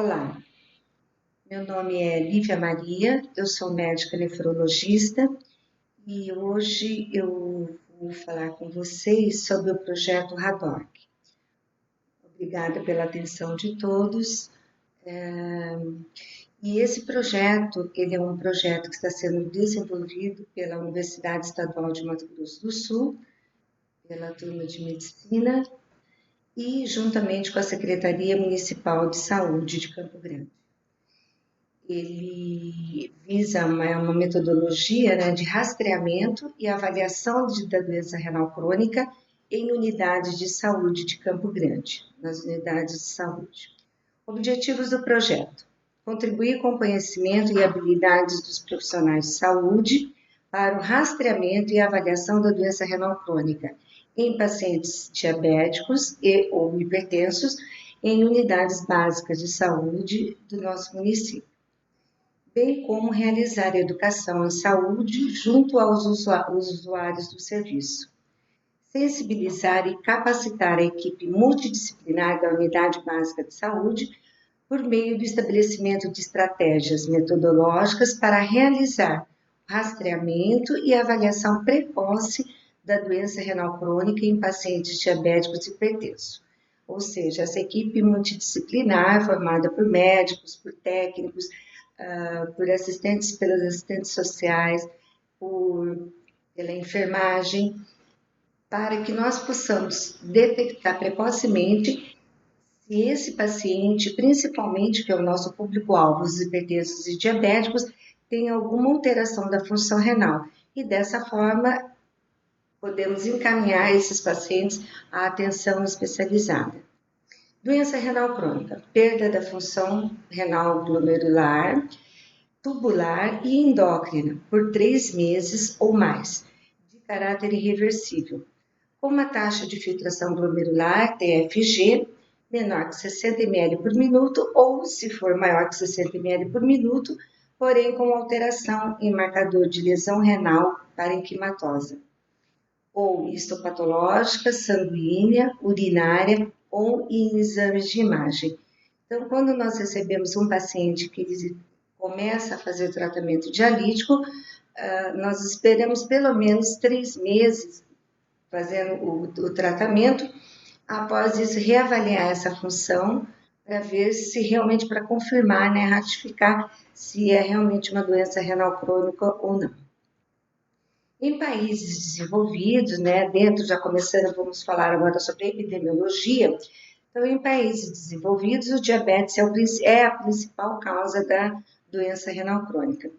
Olá, meu nome é Lívia Maria, eu sou médica nefrologista e hoje eu vou falar com vocês sobre o projeto RADOC. Obrigada pela atenção de todos. E esse projeto, ele é um projeto que está sendo desenvolvido pela Universidade Estadual de Mato Grosso do Sul, pela turma de medicina e juntamente com a Secretaria Municipal de Saúde de Campo Grande. Ele visa uma metodologia, né, de rastreamento e avaliação da doença renal crônica em unidades de saúde de Campo Grande, nas unidades de saúde. Objetivos do projeto: contribuir com o conhecimento e habilidades dos profissionais de saúde para o rastreamento e avaliação da doença renal crônica em pacientes diabéticos e ou hipertensos em unidades básicas de saúde do nosso município, bem como realizar educação em saúde junto aos usuários do serviço. Sensibilizar e capacitar a equipe multidisciplinar da Unidade Básica de Saúde por meio do estabelecimento de estratégias metodológicas para realizar rastreamento e avaliação precoce da doença renal crônica em pacientes diabéticos e hipertensos. Ou seja, essa equipe multidisciplinar formada por médicos, por técnicos, pelos assistentes sociais, pela enfermagem, para que nós possamos detectar precocemente se esse paciente, principalmente que é o nosso público-alvo, os hipertensos e diabéticos, tem alguma alteração da função renal. E dessa forma, podemos encaminhar esses pacientes à atenção especializada. Doença renal crônica: perda da função renal glomerular, tubular e endócrina por 3 meses ou mais, de caráter irreversível, com uma taxa de filtração glomerular, TFG, menor que 60 ml por minuto ou, se for maior que 60 ml por minuto, porém com alteração em marcador de lesão renal parenquimatosa, ou histopatológica, sanguínea, urinária ou em exames de imagem. Então, quando nós recebemos um paciente que começa a fazer o tratamento dialítico, nós esperamos pelo menos 3 meses fazendo o tratamento, após isso reavaliar essa função para ver se realmente, para confirmar, né, ratificar se é realmente uma doença renal crônica ou não. Em países desenvolvidos, né, já começando, vamos falar agora sobre epidemiologia. Então, em países desenvolvidos, o diabetes é a principal causa da doença renal crônica.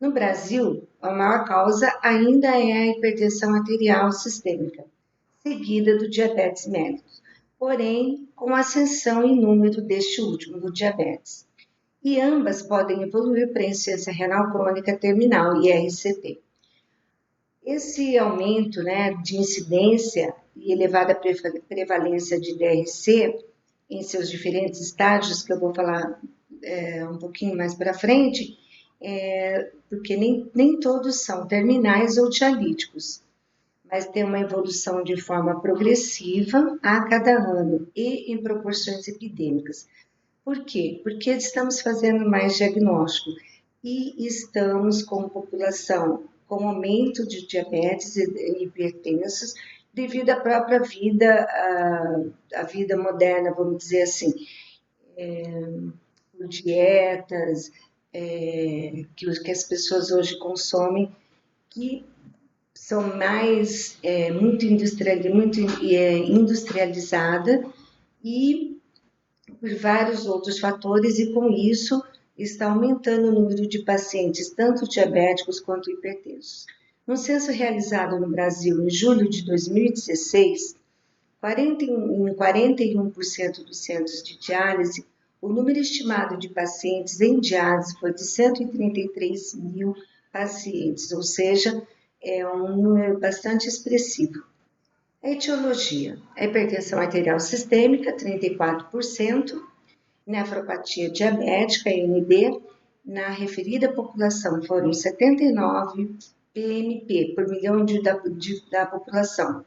No Brasil, a maior causa ainda é a hipertensão arterial sistêmica, seguida do diabetes mellitus, porém com ascensão em número deste último, do diabetes. E ambas podem evoluir para a insuficiência renal crônica terminal, IRCT. Esse aumento, né, de incidência e elevada prevalência de DRC em seus diferentes estágios, que eu vou falar um pouquinho mais para frente, porque nem todos são terminais ou dialíticos, mas tem uma evolução de forma progressiva a cada ano e em proporções epidêmicas. Por quê? Porque estamos fazendo mais diagnóstico e estamos com população com aumento de diabetes e hipertensos devido à própria vida, a vida moderna, vamos dizer assim, por dietas que as pessoas hoje consomem, que são mais muito industrializada e por vários outros fatores, e com isso está aumentando o número de pacientes, tanto diabéticos quanto hipertensos. No censo realizado no Brasil em julho de 2016, em 41% dos centros de diálise, o número estimado de pacientes em diálise foi de 133 mil pacientes, ou seja, é um número bastante expressivo. A etiologia: a hipertensão arterial sistêmica, 34%, nefropatia diabética, NB, na referida população foram 79 PMP por milhão da população,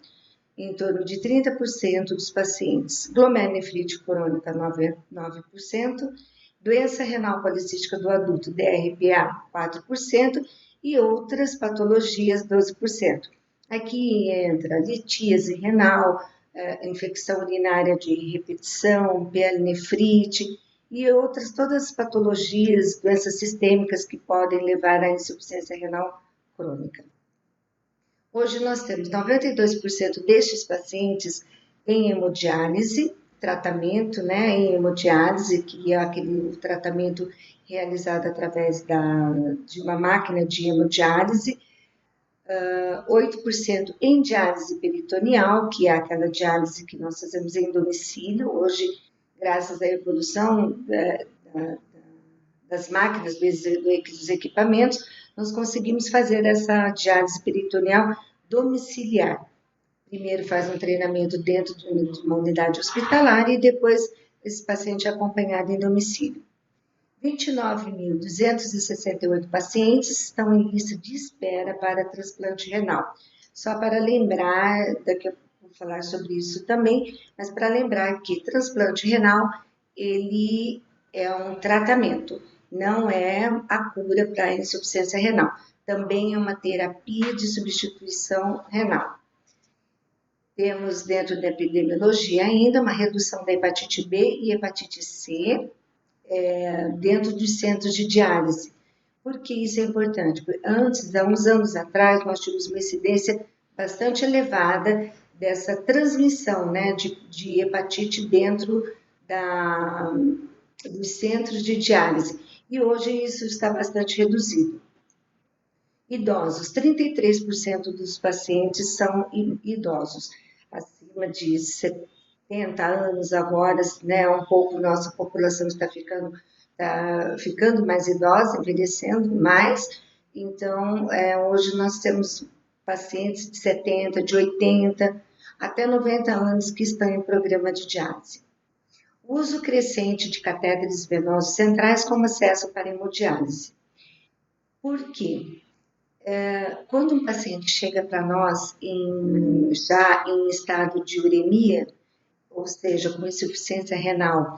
em torno de 30% dos pacientes. Glomerulonefrite crônica, 9%, doença renal policística do adulto, DRPA, 4%, e outras patologias, 12%. Aqui entra litíase renal, infecção urinária de repetição, pielonefrite e outras, todas as patologias, doenças sistêmicas que podem levar à insuficiência renal crônica. Hoje nós temos 92% destes pacientes em hemodiálise, tratamento, em hemodiálise, que é aquele tratamento realizado através de uma máquina de hemodiálise, 8% em diálise peritoneal, que é aquela diálise que nós fazemos em domicílio. Hoje, graças à evolução das máquinas, dos equipamentos, nós conseguimos fazer essa diálise peritoneal domiciliar. Primeiro faz um treinamento dentro de uma unidade hospitalar e depois esse paciente é acompanhado em domicílio. 29.268 pacientes estão em lista de espera para transplante renal. Só para lembrar, daqui a pouco vou falar sobre isso também, mas para lembrar que transplante renal, ele é um tratamento, não é a cura para a insuficiência renal. Também é uma terapia de substituição renal. Temos dentro da epidemiologia ainda uma redução da hepatite B e hepatite C, dentro dos centros de diálise. Por que isso é importante? Porque antes, há uns anos atrás, nós tínhamos uma incidência bastante elevada dessa transmissão de hepatite dentro dos centros de diálise. E hoje isso está bastante reduzido. Idosos, 33% dos pacientes são idosos, acima de 70 anos agora, um pouco nossa população está ficando mais idosa, envelhecendo mais, então hoje nós temos pacientes de 70, de 80, até 90 anos que estão em programa de diálise. O uso crescente de catéteres venosos centrais como acesso para hemodiálise. Por quê? Quando um paciente chega para nós já em estado de uremia, ou seja, com insuficiência renal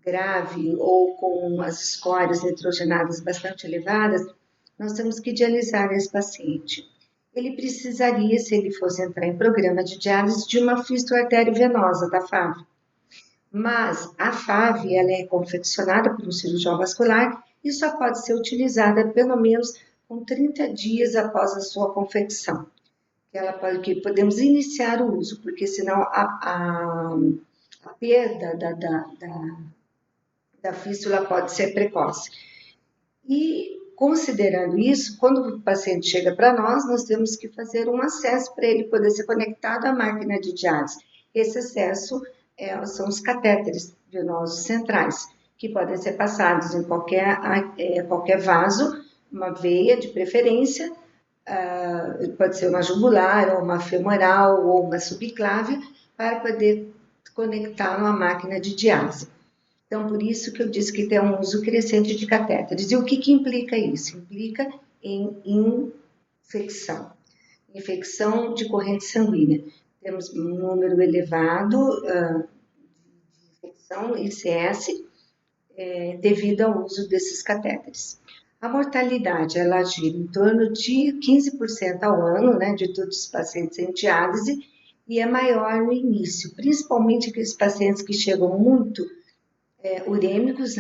grave ou com as escórias nitrogenadas bastante elevadas, nós temos que dialisar esse paciente. Ele precisaria, se ele fosse entrar em programa de diálise, de uma fístula arteriovenosa da FAV. Mas a FAV ela é confeccionada por um cirurgião vascular e só pode ser utilizada pelo menos com 30 dias após a sua confecção. Que podemos iniciar o uso, porque senão a perda da fístula pode ser precoce. E, considerando isso, quando o paciente chega para nós temos que fazer um acesso para ele poder ser conectado à máquina de diálise. Esse acesso são os catéteres venosos centrais, que podem ser passados em qualquer vaso, uma veia de preferência, pode ser uma jugular, ou uma femoral, ou uma subclávia, para poder conectar à máquina de diálise. Então, por isso que eu disse que tem um uso crescente de catéteres. E o que implica isso? Implica em infecção de corrente sanguínea. Temos um número elevado de infecção, ICS, devido ao uso desses catéteres. A mortalidade, ela gira em torno de 15% ao ano, de todos os pacientes em diálise, e é maior no início, principalmente aqueles pacientes que chegam muito urêmicos,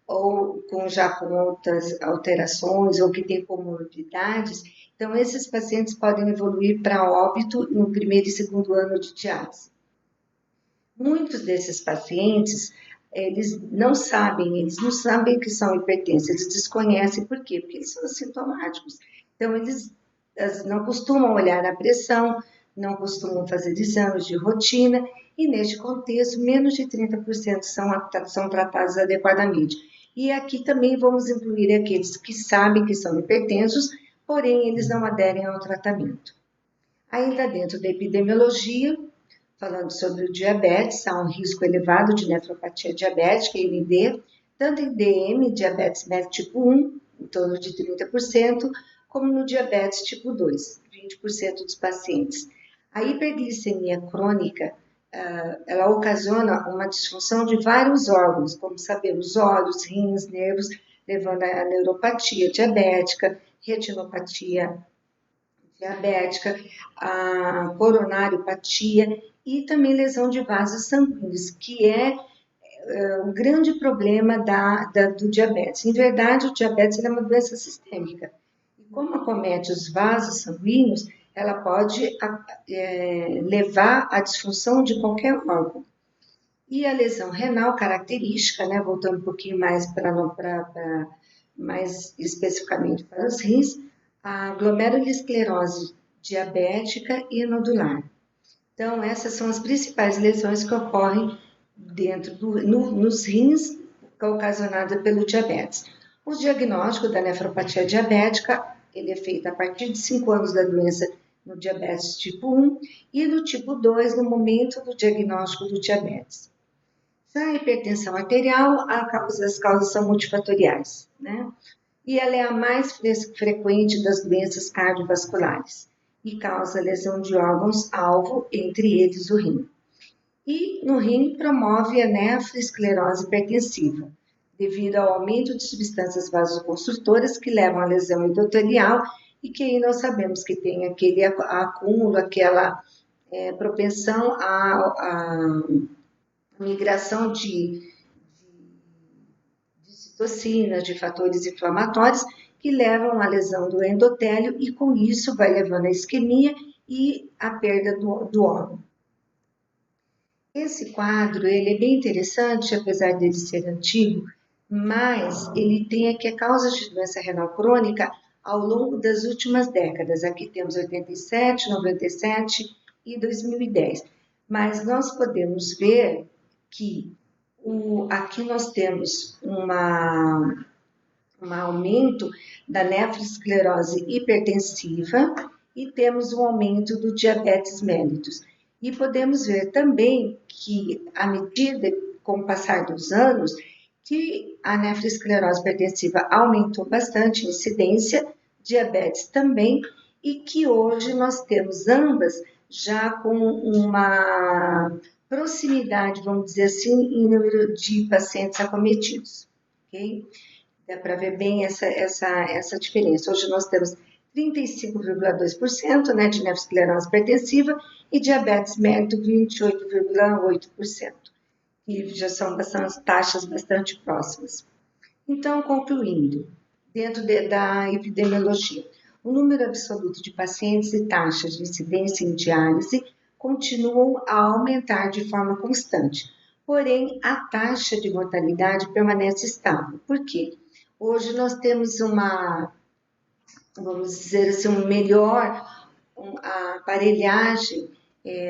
ou já com outras alterações, ou que têm comorbidades. Então, esses pacientes podem evoluir para óbito no primeiro e segundo ano de diálise. Muitos desses pacientes, eles não sabem que são hipertensos, eles desconhecem por quê? Porque eles são assintomáticos. Então, eles não costumam olhar a pressão, não costumam fazer exames de rotina, e neste contexto, menos de 30% são tratados adequadamente. E aqui também vamos incluir aqueles que sabem que são hipertensos, porém eles não aderem ao tratamento. Ainda dentro da epidemiologia, falando sobre o diabetes, há um risco elevado de nefropatia diabética, ND, tanto em DM, diabetes mellitus tipo 1, em torno de 30%, como no diabetes tipo 2, 20% dos pacientes. A hiperglicemia crônica ela ocasiona uma disfunção de vários órgãos, como sabemos, olhos, rins, nervos, levando à neuropatia diabética, retinopatia diabética, a coronariopatia e também lesão de vasos sanguíneos, que é um grande problema do diabetes. Em verdade, o diabetes é uma doença sistêmica. E como acomete os vasos sanguíneos, ela pode levar à disfunção de qualquer órgão. E a lesão renal característica, né, voltando um pouquinho mais mais especificamente para os rins, a glomerulosclerose diabética e nodular. Então, essas são as principais lesões que ocorrem nos rins ocasionada pelo diabetes. O diagnóstico da nefropatia diabética, ele é feito a partir de 5 anos da doença no diabetes tipo 1 e no tipo 2 no momento do diagnóstico do diabetes. A hipertensão arterial, as causas são multifatoriais, né? E ela é a mais frequente das doenças cardiovasculares e causa lesão de órgãos-alvo, entre eles o rim. E no rim promove a nefroesclerose hipertensiva, devido ao aumento de substâncias vasoconstritoras que levam à lesão endotelial e que aí nós sabemos que tem aquele acúmulo, aquela propensão à migração de citocinas, de fatores inflamatórios que levam à lesão do endotélio e com isso vai levando à isquemia e à perda do órgão. Esse quadro ele é bem interessante, apesar dele ser antigo, mas ele tem aqui a causa de doença renal crônica ao longo das últimas décadas. Aqui temos 87, 97 e 2010. Mas nós podemos ver que aqui nós temos um aumento da nefroesclerose hipertensiva e temos um aumento do diabetes mellitus. E podemos ver também que, à medida, com o passar dos anos, que a nefroesclerose hipertensiva aumentou bastante a incidência, diabetes também, e que hoje nós temos ambas já com uma proximidade, vamos dizer assim, em número de pacientes acometidos. Okay? Dá para ver bem essa diferença. Hoje nós temos 35,2% né, de nefroesclerose hipertensiva e diabetes mellitus 28,8%, que já são taxas bastante próximas. Então, concluindo, dentro da epidemiologia, o número absoluto de pacientes e taxas de incidência em diálise continuam a aumentar de forma constante, porém a taxa de mortalidade permanece estável. Por quê? Hoje nós temos vamos dizer assim, a aparelhagem,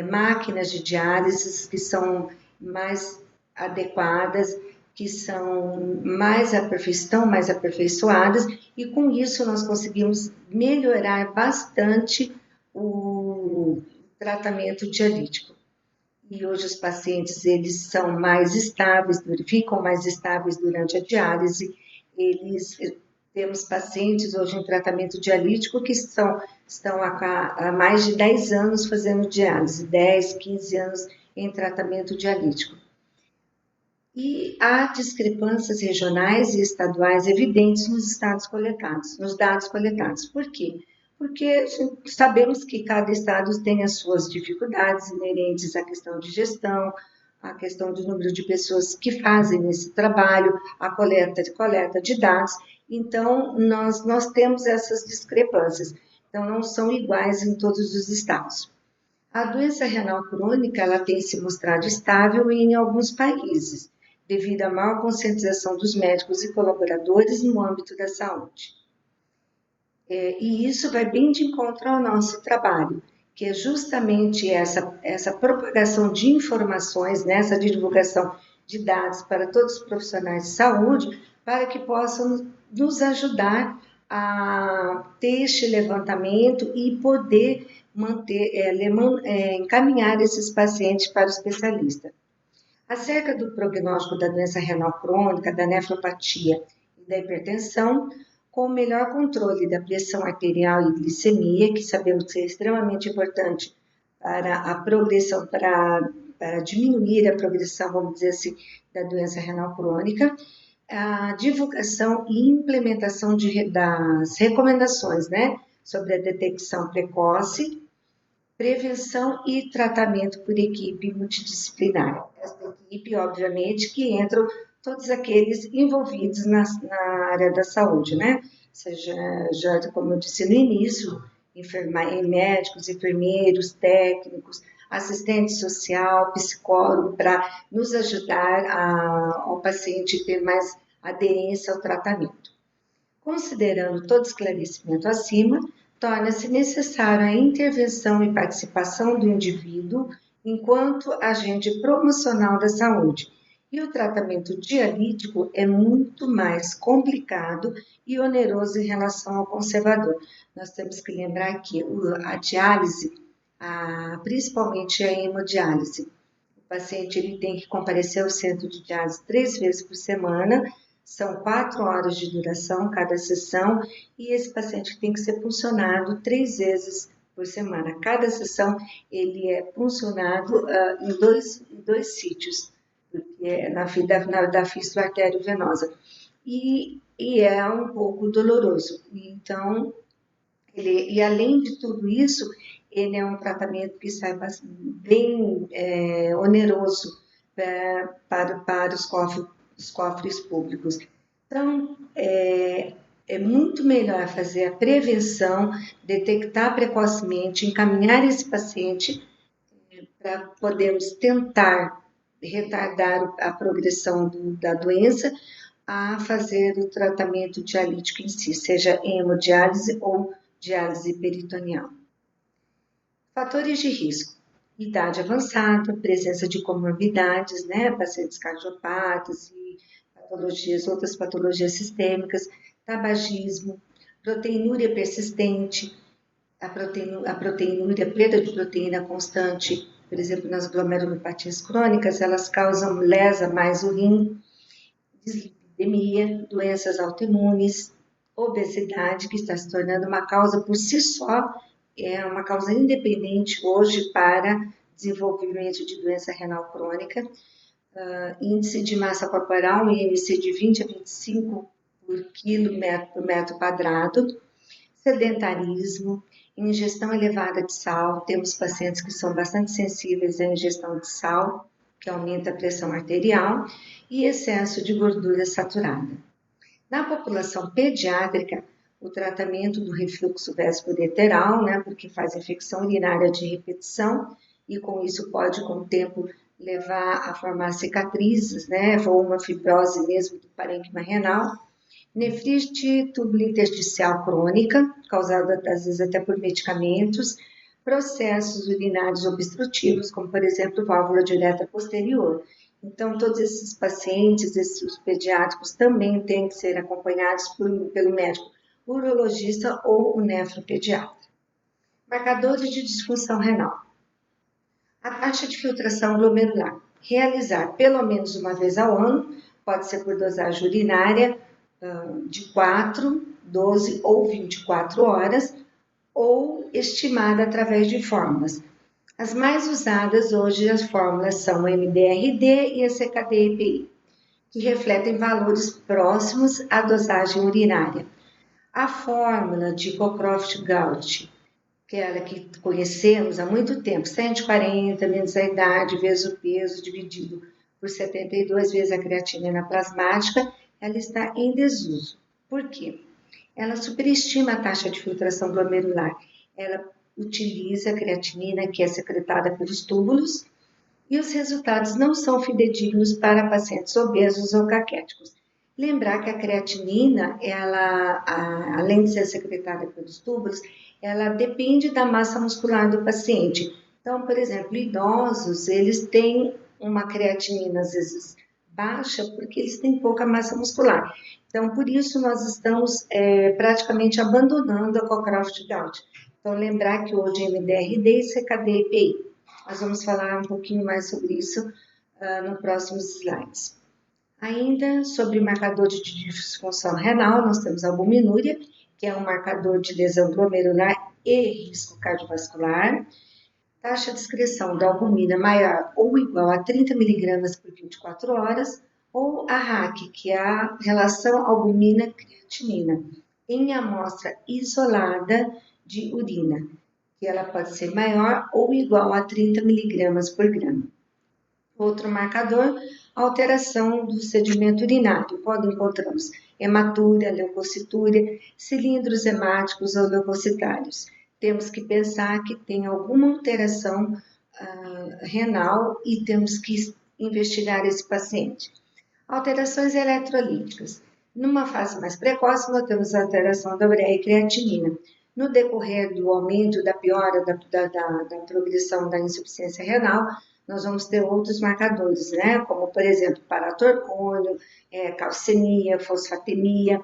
máquinas de diálise que são mais adequadas, que estão mais aperfeiçoadas, e com isso nós conseguimos melhorar bastante o tratamento dialítico. E hoje os pacientes eles são mais estáveis, ficam mais estáveis durante a diálise. Temos pacientes hoje em tratamento dialítico que estão há mais de 10 anos fazendo diálise, 10, 15 anos em tratamento dialítico. E há discrepâncias regionais e estaduais evidentes nos dados coletados. Por quê? Porque sabemos que cada estado tem as suas dificuldades inerentes à questão de gestão, à questão do número de pessoas que fazem esse trabalho, a coleta de dados. Então, nós temos essas discrepâncias. Então, não são iguais em todos os estados. A doença renal crônica ela tem se mostrado estável em alguns países, devido à maior conscientização dos médicos e colaboradores no âmbito da saúde. E isso vai bem de encontro ao nosso trabalho, que é justamente essa propagação de informações, essa divulgação de dados para todos os profissionais de saúde, para que possam nos ajudar a ter este levantamento e poder encaminhar esses pacientes para o especialista. Acerca do prognóstico da doença renal crônica, da nefropatia e da hipertensão, com o melhor controle da pressão arterial e glicemia, que sabemos que é extremamente importante para a progressão, para para diminuir a progressão, vamos dizer assim, da doença renal crônica, a divulgação e implementação das recomendações, né, sobre a detecção precoce, prevenção e tratamento por equipe multidisciplinar. Essa equipe, obviamente, que entram todos aqueles envolvidos na área da saúde, né? Seja, já, como eu disse no início, médicos, enfermeiros, técnicos, assistente social, psicólogo, para nos ajudar ao paciente ter mais aderência ao tratamento. Considerando todo esclarecimento acima, torna-se necessária a intervenção e participação do indivíduo enquanto agente promocional da saúde. E o tratamento dialítico é muito mais complicado e oneroso em relação ao conservador. Nós temos que lembrar que a diálise, principalmente a hemodiálise, o paciente ele tem que comparecer ao centro de diálise 3 vezes por semana. São 4 horas de duração cada sessão e esse paciente tem que ser puncionado 3 vezes por semana. Cada sessão ele é puncionado em dois sítios, da fístula arteriovenosa. E é um pouco doloroso. Então, e além de tudo isso, ele é um tratamento que sai bem oneroso para os cofres públicos. Então, é muito melhor fazer a prevenção, detectar precocemente, encaminhar esse paciente para podermos tentar retardar a progressão da doença, a fazer o tratamento dialítico em si, seja hemodiálise ou diálise peritoneal. Fatores de risco. Idade avançada, presença de comorbidades, né, pacientes cardiopatas e outras patologias sistêmicas, tabagismo, proteinúria persistente, a proteinúria, perda de proteína constante, por exemplo, nas glomerulopatias crônicas, elas causam lesa mais o rim, dislipidemia, doenças autoimunes, obesidade, que está se tornando uma causa por si só, é uma causa independente hoje para desenvolvimento de doença renal crônica, índice de massa corporal, IMC de 20 a 25 por metro quadrado, sedentarismo, ingestão elevada de sal, temos pacientes que são bastante sensíveis à ingestão de sal, que aumenta a pressão arterial, e excesso de gordura saturada. Na população pediátrica, o tratamento do refluxo vespo-ureteral, né, porque faz infecção urinária de repetição, e com isso pode, com o tempo, levar a formar cicatrizes, né, ou uma fibrose mesmo do parênquima renal, nefrite tubulointersticial crônica, causada às vezes até por medicamentos, processos urinários obstrutivos, como por exemplo válvula de uretra posterior. Então, todos esses pacientes, esses pediátricos, também têm que ser acompanhados pelo médico urologista ou o nefropediatra. Marcadores de disfunção renal. A taxa de filtração glomerular. Realizar pelo menos uma vez ao ano, pode ser por dosagem urinária, de 4, 12 ou 24 horas, ou estimada através de fórmulas. As mais usadas hoje, as fórmulas são o MDRD e a CKD-EPI, que refletem valores próximos à dosagem urinária. A fórmula de Cockcroft-Gault, que é a que conhecemos há muito tempo, 140 menos a idade vezes o peso dividido por 72 vezes a creatinina plasmática, ela está em desuso. Por quê? Ela superestima a taxa de filtração glomerular. Ela utiliza a creatinina que é secretada pelos túbulos e os resultados não são fidedignos para pacientes obesos ou caquéticos. Lembrar que a creatinina, além de ser secretada pelos túbulos, ela depende da massa muscular do paciente. Então, por exemplo, idosos, eles têm uma creatinina às vezes baixa porque eles têm pouca massa muscular. Então, por isso nós estamos praticamente abandonando a Cockcroft-Gault. Então, lembrar que hoje é MDRD e CKD-EPI. Nós vamos falar um pouquinho mais sobre isso nos próximos slides. Ainda sobre marcadores de disfunção renal, nós temos a albuminúria, que é um marcador de lesão glomerular e risco cardiovascular. taxa de excreção da albumina maior ou igual a 30 miligramas por 24 horas, ou a RAC, que é a relação albumina-creatinina, em amostra isolada de urina, que ela pode ser maior ou igual a 30 miligramas por grama. Outro marcador, alteração do sedimento urinário. Quando encontramos hematúria, leucocitúria, cilindros hemáticos ou leucocitários. Temos que pensar que tem alguma alteração renal e temos que investigar esse paciente. Alterações eletrolíticas. Numa fase mais precoce, nós temos a alteração da ureia e creatinina. No decorrer do aumento, da piora, da progressão da insuficiência renal, nós vamos ter outros marcadores, né? Como, por exemplo, paratormônio, calcemia, fosfatemia,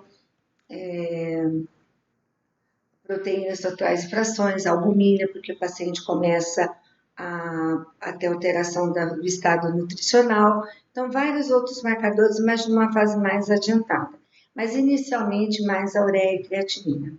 proteínas totais e frações, albumina, porque o paciente começa a ter alteração do estado nutricional. Então, vários outros marcadores, mas numa fase mais adiantada. Mas, inicialmente, mais a ureia e creatinina.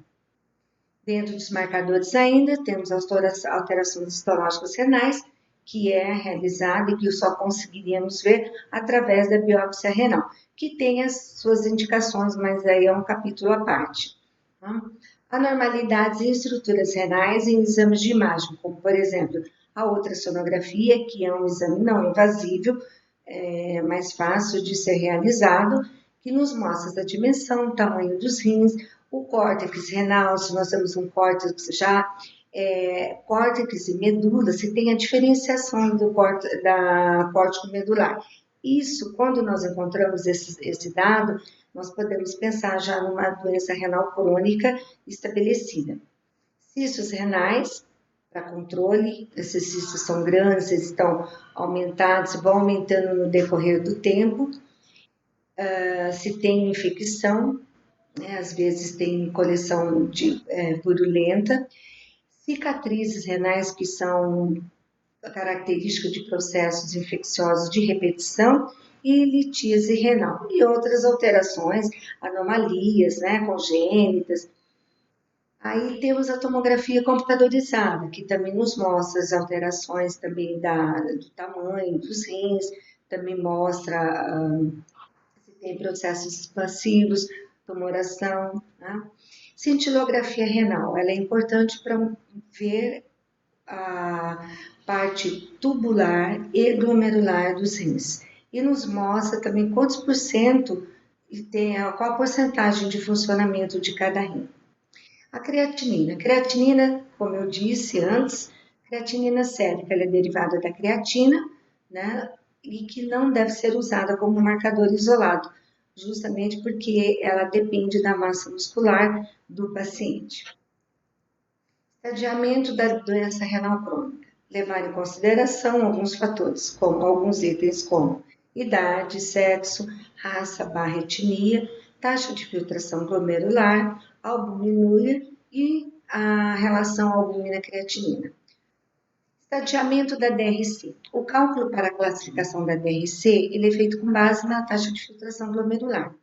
Dentro dos marcadores ainda, temos as alterações histológicas renais, que é realizada e que só conseguiríamos ver através da biópsia renal, que tem as suas indicações, mas aí é um capítulo à parte. Tá? Anormalidades em estruturas renais em exames de imagem, como, por exemplo, a ultrassonografia, que é um exame não invasivo, mais fácil de ser realizado, que nos mostra a dimensão, o tamanho dos rins, o córtex renal, se nós temos um córtex já, córtex e medula, se tem a diferenciação da córtico medular. Isso, quando nós encontramos esse dado, nós podemos pensar já numa doença renal crônica estabelecida. Cistos renais, para controle, esses cistos são grandes, eles estão aumentados, vão aumentando no decorrer do tempo. Se tem infecção, né, às vezes tem coleção purulenta. Cicatrizes renais, que são características de processos infecciosos de repetição, e litíase renal, e outras alterações, anomalias, né, congênitas. Aí temos a tomografia computadorizada, que também nos mostra as alterações também do tamanho dos rins, também mostra se tem processos expansivos, tumoração. Né? Cintilografia renal, ela é importante para ver a parte tubular e glomerular dos rins. E nos mostra também quantos por cento tem, qual a porcentagem de funcionamento de cada rim. A creatinina. Creatinina, como eu disse antes, creatinina sérica, ela é derivada da creatina, né? E que não deve ser usada como marcador isolado, justamente porque ela depende da massa muscular do paciente. Estadiamento da doença renal crônica. Levar em consideração alguns fatores, como alguns itens como idade, sexo, raça, etnia, taxa de filtração glomerular, albuminúria e a relação albumina-creatinina. Estadiamento da DRC. O cálculo para a classificação da DRC ele é feito com base na taxa de filtração glomerular.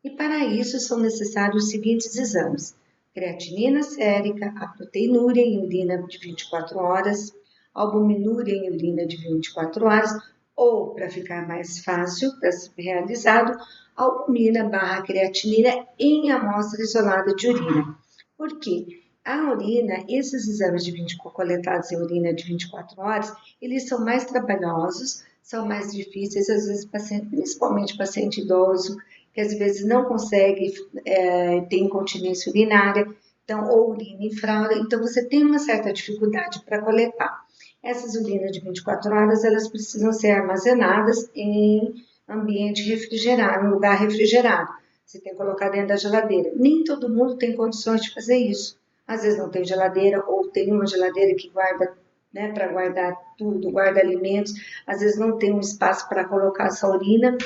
E para isso são necessários os seguintes exames: creatinina sérica, a proteinúria em urina de 24 horas, albuminúria em urina de 24 horas, ou, para ficar mais fácil para ser realizado, albumina/creatinina em amostra isolada de urina. Por quê? A urina, esses exames coletados em urina de 24 horas, eles são mais trabalhosos, são mais difíceis, às vezes, principalmente paciente idoso, que às vezes não consegue ter incontinência urinária, então, ou urina em fralda, então você tem uma certa dificuldade para coletar. Essas urinas de 24 horas, elas precisam ser armazenadas em ambiente refrigerado, em lugar refrigerado. Você tem que colocar dentro da geladeira. Nem todo mundo tem condições de fazer isso. Às vezes não tem geladeira, ou tem uma geladeira que guarda, né, para guardar tudo, guarda alimentos. Às vezes não tem um espaço para colocar essa urina.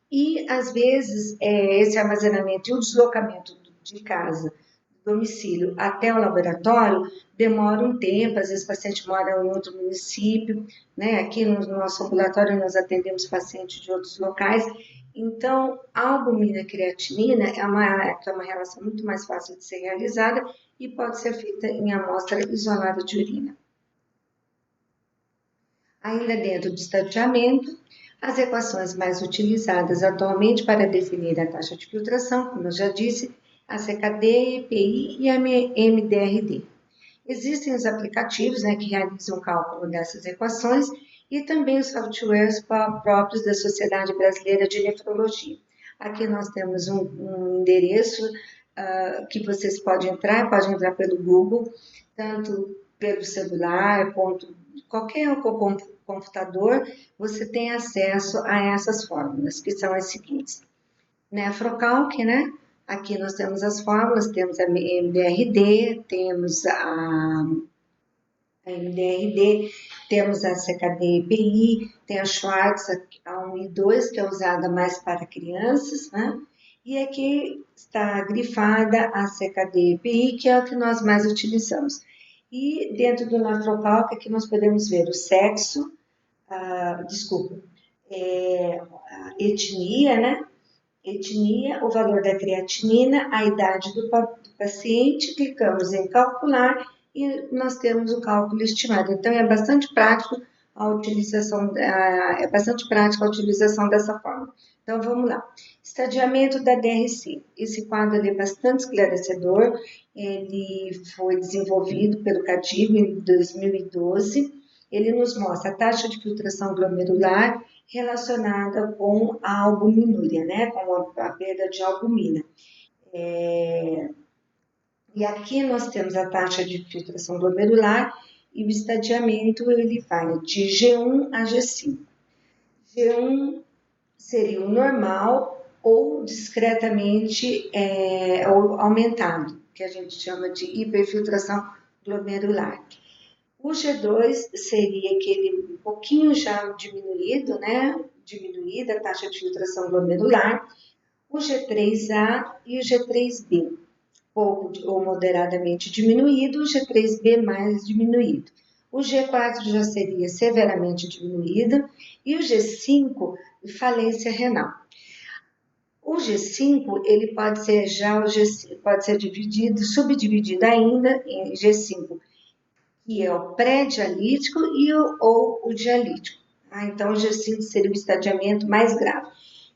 E, às vezes, esse armazenamento e o deslocamento de casa, do domicílio até o laboratório, demora um tempo, às vezes o paciente mora em outro município, né? Aqui no nosso ambulatório nós atendemos pacientes de outros locais, então a albumina-creatinina é uma relação muito mais fácil de ser realizada e pode ser feita em amostra isolada de urina. Ainda dentro do estadiamento, as equações mais utilizadas atualmente para definir a taxa de filtração, como eu já disse, a CKD, EPI e a MDRD. Existem os aplicativos, né, que realizam o cálculo dessas equações e também os softwares próprios da Sociedade Brasileira de Nefrologia. Aqui nós temos um endereço que vocês podem entrar pelo Google, tanto pelo celular, qualquer computador, você tem acesso a essas fórmulas, que são as seguintes. Nefrocalc, né? Aqui nós temos as fórmulas, temos a MDRD, temos a MDRD, temos a CKD-EPI, tem a Schwartz, a 1 e 2, que é usada mais para crianças, né? E aqui está grifada a CKD-EPI, que é a que nós mais utilizamos. E dentro do Nefrocalc, aqui nós podemos ver o sexo, a etnia, né? Etnia, o valor da creatinina, a idade do paciente, clicamos em calcular e nós temos o cálculo estimado. Então, é bastante prático a utilização dessa forma. Então, vamos lá. Estadiamento da DRC. Esse quadro é bastante esclarecedor. Ele foi desenvolvido pelo CADIB em 2012. Ele nos mostra a taxa de filtração glomerular relacionada com a albuminúria, né? Com a perda de albumina. E aqui nós temos a taxa de filtração glomerular e o estadiamento ele vai de G1 a G5. G1 seria o normal ou discretamente ou aumentado, que a gente chama de hiperfiltração glomerular. O G2 seria aquele um pouquinho já diminuído, né? Diminuída a taxa de filtração glomerular. O G3A e o G3B, pouco ou moderadamente diminuído, o G3B mais diminuído. O G4 já seria severamente diminuído e o G5, falência renal. O G5, ele pode ser subdividido ainda em G5, que é o pré-dialítico ou o dialítico. Então, o G5 seria o estadiamento mais grave.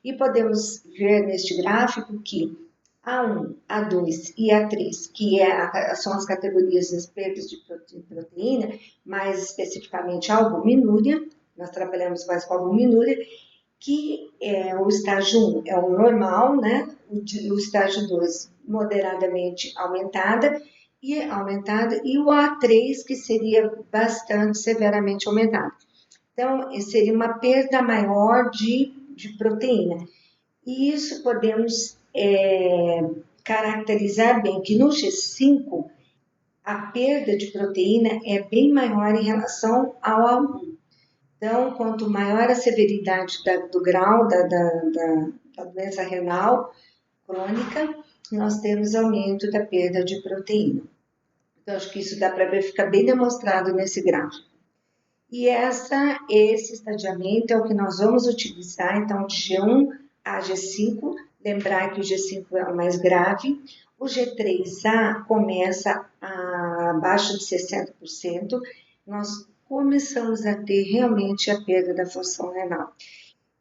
E podemos ver neste gráfico que A1, A2 e A3, que são as categorias das perdas de proteína, mais especificamente a albuminúria, nós trabalhamos mais com a albuminúria, que o estágio 1 é o normal, né? O estágio 2 moderadamente aumentada, e o A3, que seria bastante severamente aumentado. Então, seria uma perda maior de proteína. E isso podemos caracterizar bem que no G5, a perda de proteína é bem maior em relação ao A1. Então, quanto maior a severidade do grau da doença renal crônica, nós temos aumento da perda de proteína. Então, acho que isso dá para ver, fica bem demonstrado nesse gráfico. E esse estadiamento é o que nós vamos utilizar, então, de G1 a G5, lembrar que o G5 é o mais grave, o G3A começa abaixo de 60%, nós começamos a ter realmente a perda da função renal.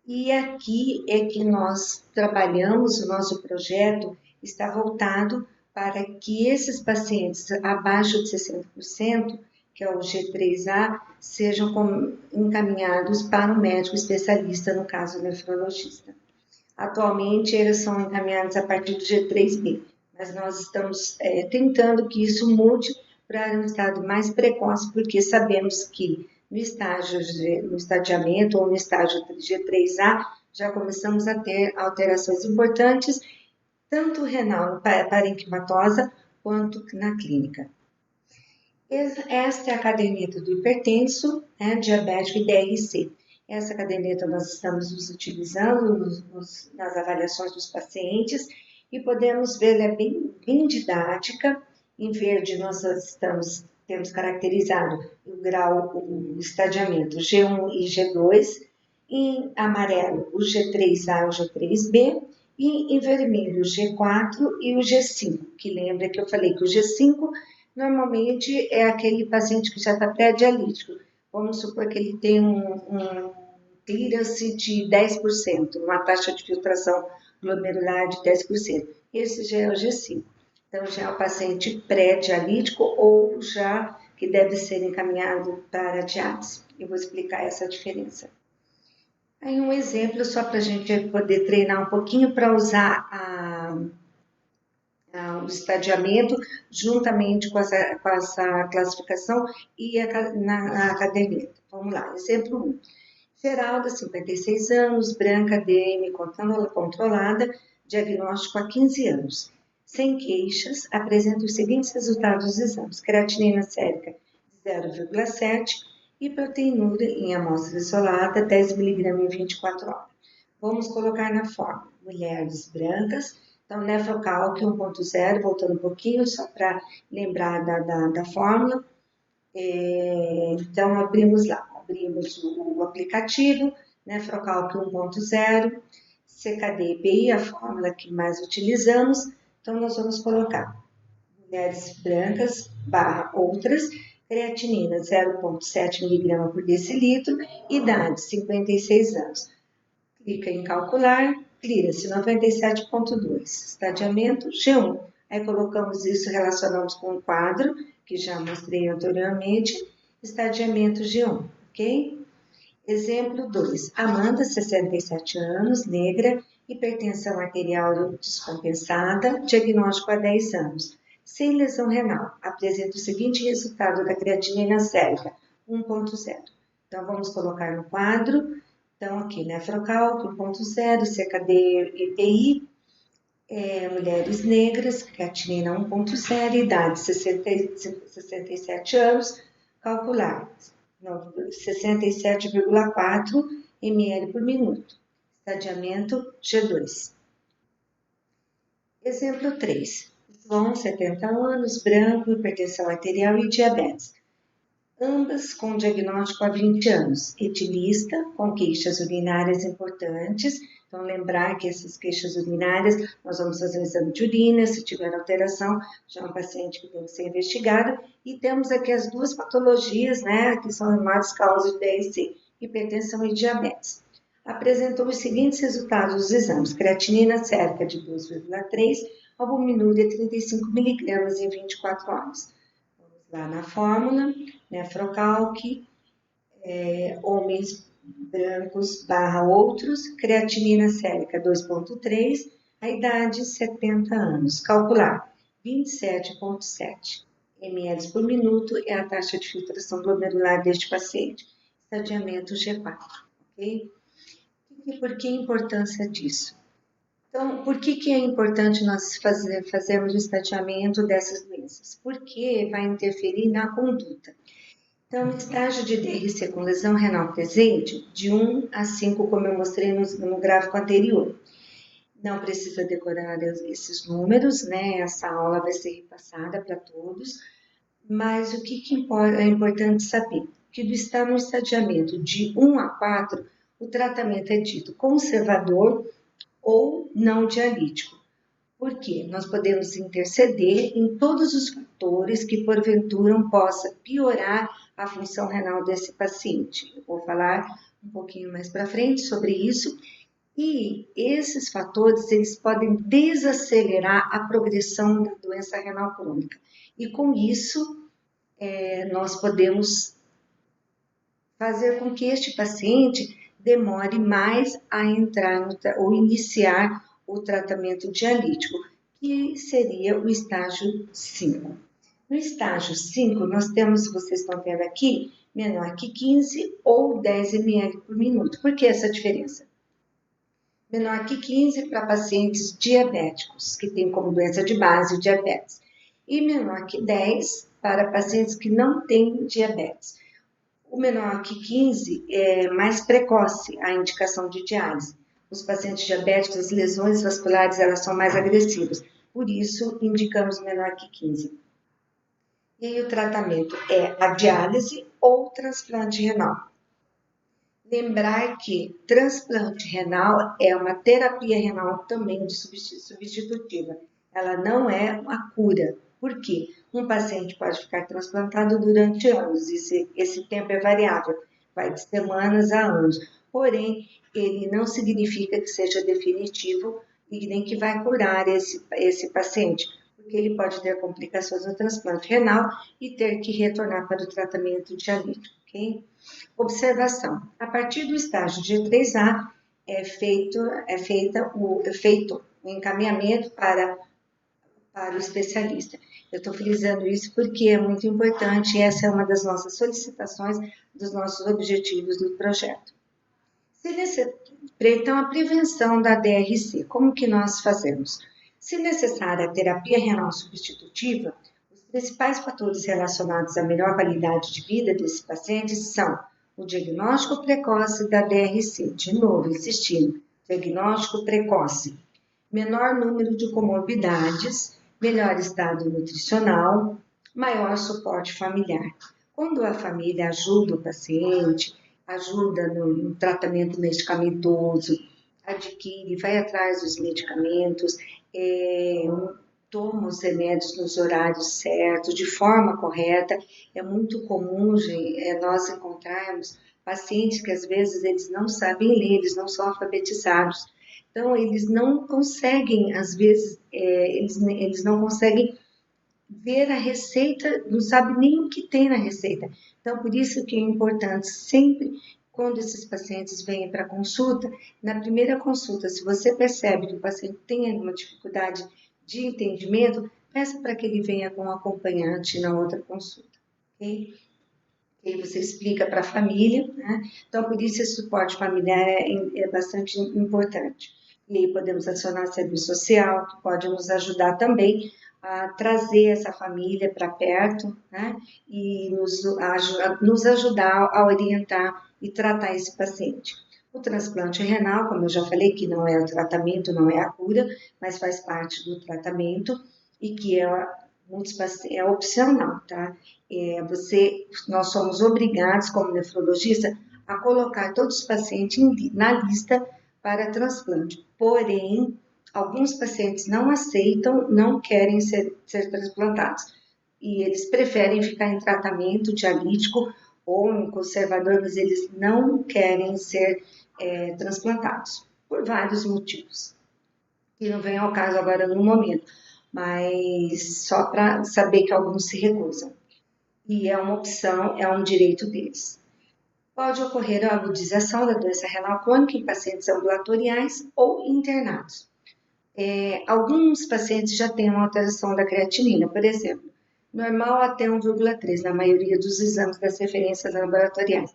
E aqui é que nós trabalhamos, o nosso projeto está voltado para que esses pacientes abaixo de 60%, que é o G3A, sejam encaminhados para um médico especialista, no caso o nefrologista. Atualmente, eles são encaminhados a partir do G3B, mas nós estamos tentando que isso mude para um estado mais precoce, porque sabemos que no estadiamento ou no estágio G3A, já começamos a ter alterações importantes, tanto renal parenquimatosa quanto na clínica. Esta é a caderneta do hipertenso, diabético e DRC. Essa caderneta nós estamos utilizando nas avaliações dos pacientes e podemos ver, ela é bem didática. Em verde nós temos caracterizado o grau, o estadiamento G1 e G2, em amarelo o G3A e o G3B, e em vermelho o G4 e o G5, que lembra que eu falei que o G5 normalmente é aquele paciente que já está pré-dialítico, vamos supor que ele tem um clearance de 10%, uma taxa de filtração glomerular de 10%. Esse já é o G5. Então, já é o paciente pré-dialítico ou já que deve ser encaminhado para a diálise. Eu vou explicar essa diferença. Aí um exemplo só para a gente poder treinar um pouquinho para usar o estadiamento juntamente com essa classificação e na caderneta. Vamos lá, exemplo 1. Geralda, 56 anos, branca, DM controlada, diagnóstico há 15 anos. Sem queixas, apresenta os seguintes resultados dos exames: creatinina sérica de 0,7 e proteinúria em amostra isolada 10 mg em 24 horas. Vamos colocar na forma: mulheres brancas, então nefrocalque 1.0, voltando um pouquinho só para lembrar da fórmula. Então abrimos o aplicativo, nefrocalque 1.0, CKD EPI, a fórmula que mais utilizamos. Então nós vamos colocar mulheres brancas / outras, creatinina 0,7 mg por decilitro, idade 56 anos. Clica em calcular, clearance 97,2, estadiamento G1. Aí colocamos isso, relacionamos com o quadro, que já mostrei anteriormente, estadiamento G1, ok? Exemplo 2. Amanda, 67 anos, negra, hipertensão arterial descompensada, diagnóstico há 10 anos. Sem lesão renal, apresenta o seguinte resultado da creatinina sérica, 1.0. Então, vamos colocar no quadro. Então, aqui, nefrocalque 1.0, CKD EPI, mulheres negras, creatinina 1.0, idade 67 anos, calcular 67,4 ml por minuto, estadiamento G2. Exemplo 3. João, 70 anos, branco, hipertensão arterial e diabetes. Ambas com diagnóstico há 20 anos, etilista, com queixas urinárias importantes. Então, lembrar que essas queixas urinárias, nós vamos fazer um exame de urina, se tiver alteração, já é um paciente que tem que ser investigado. E temos aqui as duas patologias, né, que são as causas de DRC, hipertensão e diabetes. Apresentou os seguintes resultados dos exames: creatinina sérica de 2,3, albuminúria 35 mg em 24 horas. Vamos lá na fórmula, nefrocalque, homens brancos / outros, creatinina sérica 2,3, a idade 70 anos. Calcular 27,7 ml por minuto é a taxa de filtração glomerular deste paciente. Estadiamento G4, ok? E por que a importância disso? Então, por que é importante nós fazermos o estadiamento dessas doenças? Porque vai interferir na conduta. Então, estágio de DRC com lesão renal presente, de 1 a 5, como eu mostrei no gráfico anterior. Não precisa decorar esses números, né? Essa aula vai ser repassada para todos. Mas o que é importante saber? Que do estar no estadiamento de 1 a 4, o tratamento é dito conservador ou não dialítico. Por quê? Nós podemos interceder em todos os fatores que porventura possa piorar a função renal desse paciente. Eu vou falar um pouquinho mais para frente sobre isso. E esses fatores, eles podem desacelerar a progressão da doença renal crônica. E com isso, nós podemos fazer com que este paciente demore mais a entrar ou iniciar o tratamento dialítico, que seria o estágio 5. No estágio 5, nós temos, vocês estão vendo aqui, menor que 15 ou 10 ml por minuto. Por que essa diferença? Menor que 15 para pacientes diabéticos, que têm como doença de base o diabetes, e menor que 10 para pacientes que não têm diabetes. O menor que 15 é mais precoce a indicação de diálise. Os pacientes diabéticos, as lesões vasculares, elas são mais agressivas. Por isso, indicamos menor que 15. E aí o tratamento é a diálise ou transplante renal. Lembrar que transplante renal é uma terapia renal também substitutiva. Ela não é uma cura. Por quê? Um paciente pode ficar transplantado durante anos, esse tempo é variável, vai de semanas a anos. Porém, ele não significa que seja definitivo e nem que vai curar esse paciente, porque ele pode ter complicações no transplante renal e ter que retornar para o tratamento dialítico, ok? Observação. A partir do estágio G3A é feito o encaminhamento para o especialista. Eu estou frisando isso porque é muito importante e essa é uma das nossas solicitações, dos nossos objetivos do projeto. Então, a prevenção da DRC, como que nós fazemos? Se necessária a terapia renal substitutiva, os principais fatores relacionados à melhor qualidade de vida desses pacientes são o diagnóstico precoce da DRC, de novo, insistindo, diagnóstico precoce, menor número de comorbidades, melhor estado nutricional, maior suporte familiar. Quando a família ajuda o paciente, ajuda no tratamento medicamentoso, adquire, vai atrás dos medicamentos, toma os remédios nos horários certos, de forma correta. É muito comum nós encontrarmos pacientes que às vezes eles não sabem ler, eles não são alfabetizados. Então, eles não conseguem, às vezes, eles não conseguem ver a receita, não sabe nem o que tem na receita. Então, por isso que é importante sempre, quando esses pacientes vêm para consulta, na primeira consulta, se você percebe que o paciente tem alguma dificuldade de entendimento, peça para que ele venha com um acompanhante na outra consulta, ok? E aí você explica para a família, né? Então, por isso esse suporte familiar é bastante importante. E aí podemos acionar o serviço social, que pode nos ajudar também a trazer essa família para perto, né? E nos ajudar a orientar e tratar esse paciente. O transplante renal, como eu já falei, que não é o tratamento, não é a cura, mas faz parte do tratamento e que é opcional, tá? Nós somos obrigados, como nefrologista, a colocar todos os pacientes na lista para transplante. Porém, alguns pacientes não aceitam, não querem ser transplantados. E eles preferem ficar em tratamento dialítico ou em conservador, mas eles não querem ser transplantados, por vários motivos. Que não vem ao caso agora no momento, mas só para saber que alguns se recusam. E é uma opção, é um direito deles. Pode ocorrer a agudização da doença renal crônica em pacientes ambulatoriais ou internados. Alguns pacientes já têm uma alteração da creatinina, por exemplo, normal até 1,3 na maioria dos exames das referências laboratoriais.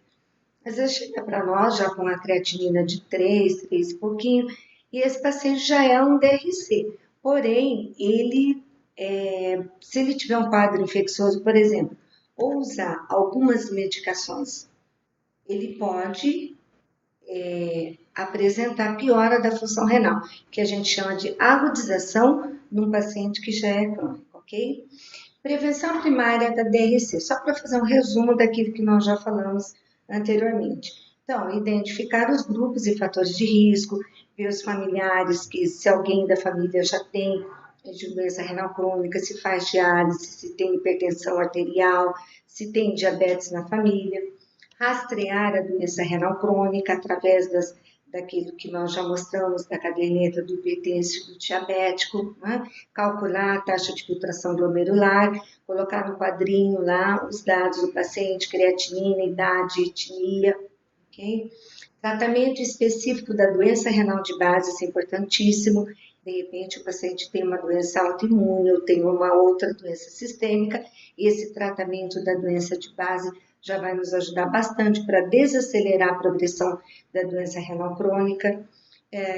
Às vezes chega para nós já com a creatinina de 3 e pouquinho, e esse paciente já é um DRC. Porém, se ele tiver um quadro infeccioso, por exemplo, ou usar algumas medicações, ele pode apresentar piora da função renal, que a gente chama de agudização num paciente que já é crônico, ok? Prevenção primária da DRC, só para fazer um resumo daquilo que nós já falamos anteriormente. Então, identificar os grupos e fatores de risco, ver os familiares, que se alguém da família já tem doença renal crônica, se faz diálise, se tem hipertensão arterial, se tem diabetes na família, rastrear a doença renal crônica através daquilo que nós já mostramos da caderneta do hipertenso e do diabético, né? Calcular a taxa de filtração glomerular, colocar no quadrinho lá os dados do paciente, creatinina, idade, etnia, ok? Tratamento específico da doença renal de base, isso é importantíssimo. De repente, o paciente tem uma doença autoimune ou tem uma outra doença sistêmica, e esse tratamento da doença de base já vai nos ajudar bastante para desacelerar a progressão da doença renal crônica.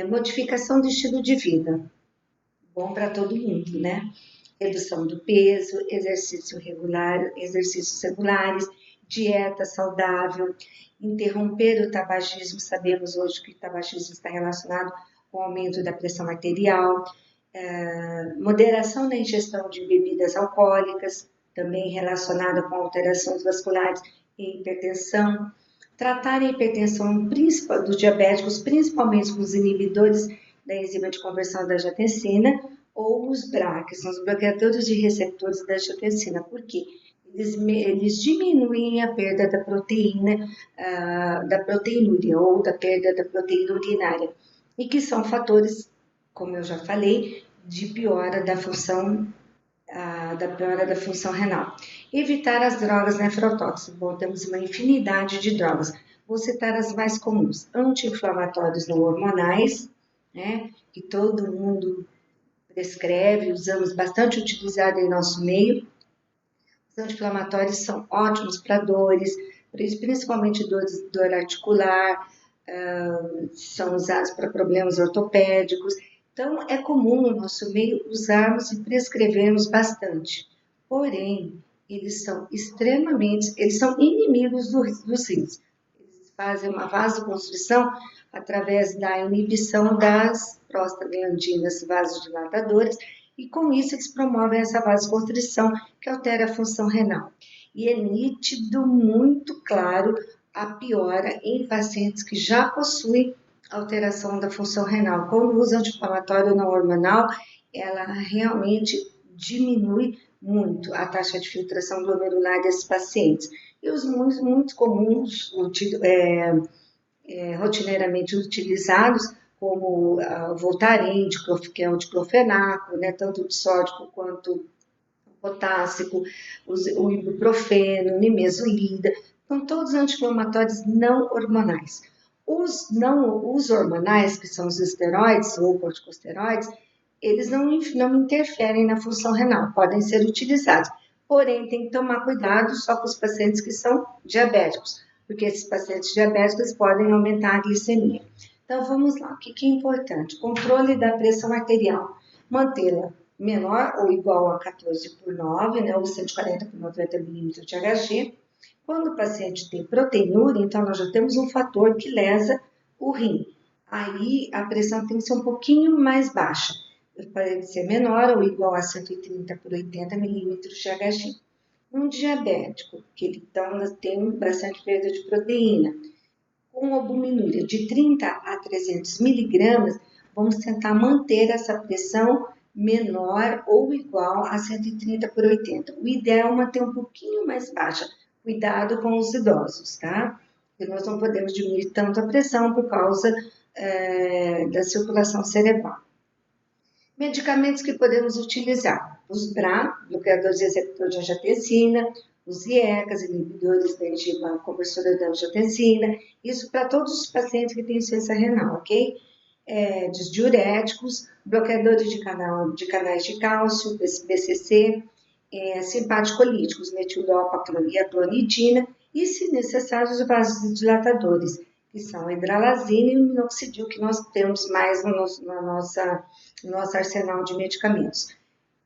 Modificação do estilo de vida, bom para todo mundo, né? Redução do peso, exercícios regulares, dieta saudável, interromper o tabagismo. Sabemos hoje que o tabagismo está relacionado com o aumento da pressão arterial, moderação na ingestão de bebidas alcoólicas, também relacionada com alterações vasculares e hipertensão. Tratar a hipertensão dos diabéticos, principalmente com os inibidores da enzima de conversão da angiotensina, ou os BRA, que são os bloqueadores de receptores da angiotensina. Por quê? Eles diminuem a perda da proteína, da proteinúria ou da perda da proteína urinária, e que são fatores, como eu já falei, de piora da função renal. Evitar as drogas nefrotóxicas. Bom, temos uma infinidade de drogas. Vou citar as mais comuns: anti-inflamatórios não hormonais, né, que todo mundo prescreve, usamos bastante utilizado em nosso meio. Os anti-inflamatórios são ótimos para dores, principalmente dor articular, são usados para problemas ortopédicos. Então, é comum no nosso meio usarmos e prescrevermos bastante. Porém, eles são inimigos dos rins. Eles fazem uma vasoconstrição através da inibição das prostaglandinas vasodilatadoras e com isso eles promovem essa vasoconstrição que altera a função renal. E é nítido, muito claro, a piora em pacientes que já possuem alteração da função renal. Quando usa anti-inflamatório não hormonal, ela realmente diminui muito a taxa de filtração glomerular desses pacientes. E os muito comuns, rotineiramente utilizados, como o Voltaren, que é o diclofenaco, né, tanto de sódico quanto potássico, o ibuprofeno, nimesulida, são todos anti-inflamatórios não hormonais. Os hormonais, que são os esteroides ou corticosteroides, eles não interferem na função renal, podem ser utilizados. Porém, tem que tomar cuidado só com os pacientes que são diabéticos, porque esses pacientes diabéticos podem aumentar a glicemia. Então, vamos lá. O que é importante? Controle da pressão arterial. Mantê-la menor ou igual a 14/9, né, ou 140 por 90 milímetros de Hg. Quando o paciente tem proteinúria, então nós já temos um fator que lesa o rim. Aí a pressão tem que ser um pouquinho mais baixa. Pode ser menor ou igual a 130 por 80 milímetros de Hg. Um diabético, que ele então tem bastante perda de proteína, com albuminúria de 30 a 300 miligramas, vamos tentar manter essa pressão menor ou igual a 130 por 80. O ideal é manter um pouquinho mais baixa. Cuidado com os idosos, tá? Porque nós não podemos diminuir tanto a pressão por causa da circulação cerebral. Medicamentos que podemos utilizar: os BRA, bloqueadores de receptor de angiotensina, os IECAs, inibidores da enzima conversora da angiotensina, isso para todos os pacientes que têm insuficiência renal, ok? Diuréticos, bloqueadores de canais de cálcio, BCC, simpaticolíticos, metildopa e a clonidina, e, se necessário, os vasodilatadores, que são a hidralazina e o minoxidil, que nós temos mais no nosso arsenal de medicamentos.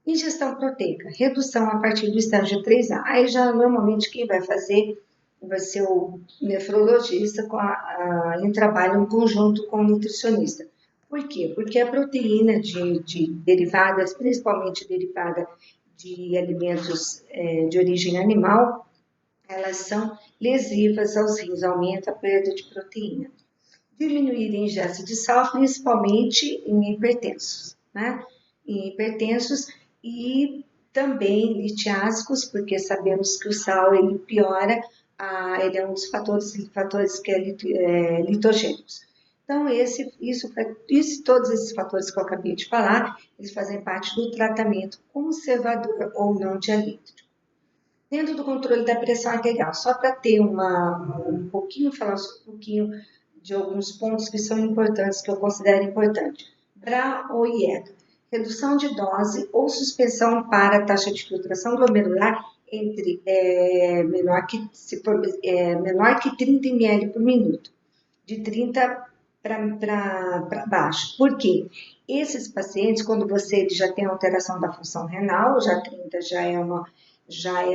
Ingestão proteica, redução a partir do estágio 3A. Aí já normalmente quem vai fazer vai ser o nefrologista em trabalho em conjunto com o nutricionista. Por quê? Porque a proteína de derivadas, principalmente derivada de alimentos de origem animal, elas são lesivas aos rins, aumenta a perda de proteína. Diminuir a ingesta de sal, principalmente em hipertensos, né? Em hipertensos e também litiásicos, porque sabemos que o sal ele piora, ele é um dos fatores que é litogênicos. Então, todos esses fatores que eu acabei de falar, eles fazem parte do tratamento conservador ou não dialítico. Dentro do controle da pressão arterial, só para ter falar um pouquinho de alguns pontos que são importantes, que eu considero importante. BRA ou IECA, redução de dose ou suspensão para a taxa de filtração glomerular menor que 30 ml por minuto, de 30 para baixo. Por quê? Esses pacientes, quando você já tem alteração da função renal, já 30 já é